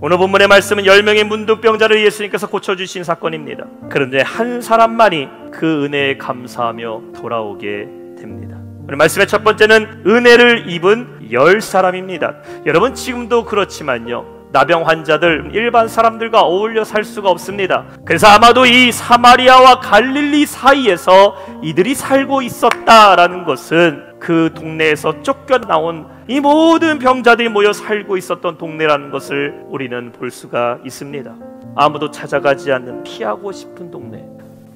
오늘 본문의 말씀은 10명의 문둥병자를 예수님께서 고쳐주신 사건입니다. 그런데 한 사람만이 그 은혜에 감사하며 돌아오게 됩니다. 오늘 말씀의 첫 번째는 은혜를 입은 10사람입니다. 여러분, 지금도 그렇지만요, 나병 환자들 일반 사람들과 어울려 살 수가 없습니다. 그래서 아마도 이 사마리아와 갈릴리 사이에서 이들이 살고 있었다라는 것은 그 동네에서 쫓겨나온 이 모든 병자들이 모여 살고 있었던 동네라는 것을 우리는 볼 수가 있습니다. 아무도 찾아가지 않는 피하고 싶은 동네,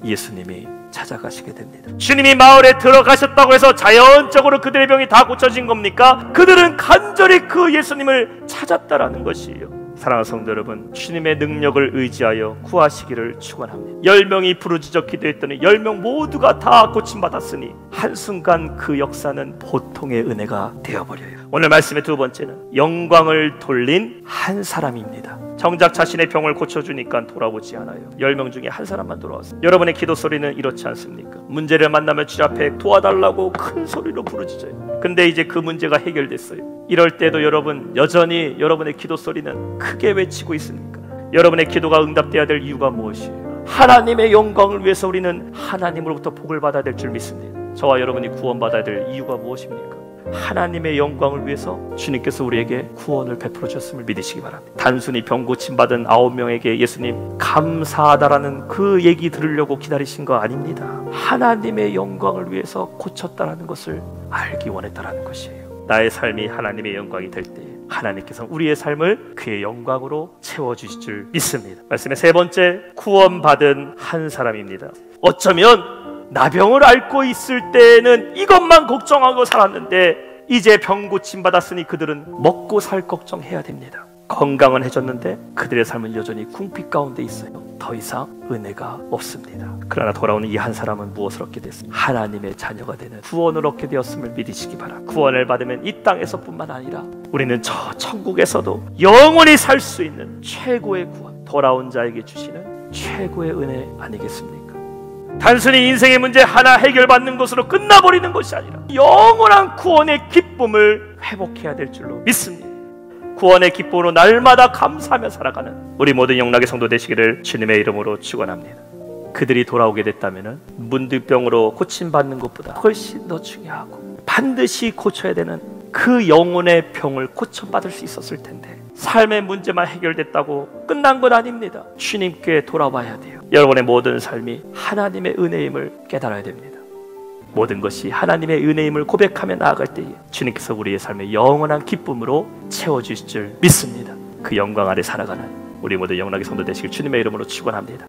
예수님이 찾아가시게 됩니다. 주님이 마을에 들어가셨다고 해서 자연적으로 그들의 병이 다 고쳐진 겁니까? 그들은 간절히 그 예수님을 찾았다라는 것이에요. 사랑하는 성도 여러분, 주님의 능력을 의지하여 구하시기를 축원합니다. 10명이 부르짖어 기도했더니 10명 모두가 다 고침받았으니 한순간 그 역사는 보통의 은혜가 되어버려요. 오늘 말씀의 두 번째는 영광을 돌린 한 사람입니다. 정작 자신의 병을 고쳐주니까 돌아오지 않아요. 10명 중에 한 사람만 돌아왔어요. 여러분의 기도 소리는 이렇지 않습니까? 문제를 만나면 주 앞에 도와달라고 큰 소리로 부르짖어요. 근데 이제 그 문제가 해결됐어요. 이럴 때도 여러분, 여전히 여러분의 기도 소리는 크게 외치고 있습니까? 여러분의 기도가 응답돼야 될 이유가 무엇이에요? 하나님의 영광을 위해서 우리는 하나님으로부터 복을 받아야 될 줄 믿습니다. 저와 여러분이 구원받아야 될 이유가 무엇입니까? 하나님의 영광을 위해서 주님께서 우리에게 구원을 베풀어 주셨음을 믿으시기 바랍니다. 단순히 병 고침받은 9명에게 예수님 감사하다라는 그 얘기 들으려고 기다리신 거 아닙니다. 하나님의 영광을 위해서 고쳤다라는 것을 알기 원했다라는 것이에요. 나의 삶이 하나님의 영광이 될 때 하나님께서 우리의 삶을 그의 영광으로 채워주실 줄 믿습니다. 말씀의 세 번째, 구원받은 한 사람입니다. 어쩌면 나병을 앓고 있을 때는 이것만 걱정하고 살았는데 이제 병 고침 받았으니 그들은 먹고 살 걱정해야 됩니다. 건강은 해줬는데 그들의 삶은 여전히 궁핍 가운데 있어요. 더 이상 은혜가 없습니다. 그러나 돌아오는 이 한 사람은 무엇을 얻게 됐습니까? 하나님의 자녀가 되는 구원을 얻게 되었음을 믿으시기 바랍니다. 구원을 받으면 이 땅에서뿐만 아니라 우리는 저 천국에서도 영원히 살 수 있는 최고의 구원, 돌아온 자에게 주시는 최고의 은혜 아니겠습니까? 단순히 인생의 문제 하나 해결받는 것으로 끝나버리는 것이 아니라 영원한 구원의 기쁨을 회복해야 될 줄로 믿습니다. 구원의 기쁨으로 날마다 감사하며 살아가는 우리 모든 영락의 성도 되시기를 주님의 이름으로 축원합니다. 그들이 돌아오게 됐다면 문둥병으로 고침받는 것보다 훨씬 더 중요하고 반드시 고쳐야 되는 그 영혼의 병을 고쳐받을 수 있었을 텐데 삶의 문제만 해결됐다고 끝난 건 아닙니다. 주님께 돌아와야 돼요. 여러분의 모든 삶이 하나님의 은혜임을 깨달아야 됩니다. 모든 것이 하나님의 은혜임을 고백하며 나아갈 때에 주님께서 우리의 삶의 영원한 기쁨으로 채워주실 줄 믿습니다. 그 영광 아래 살아가는 우리 모두 영락의 성도 되시길 주님의 이름으로 축원합니다.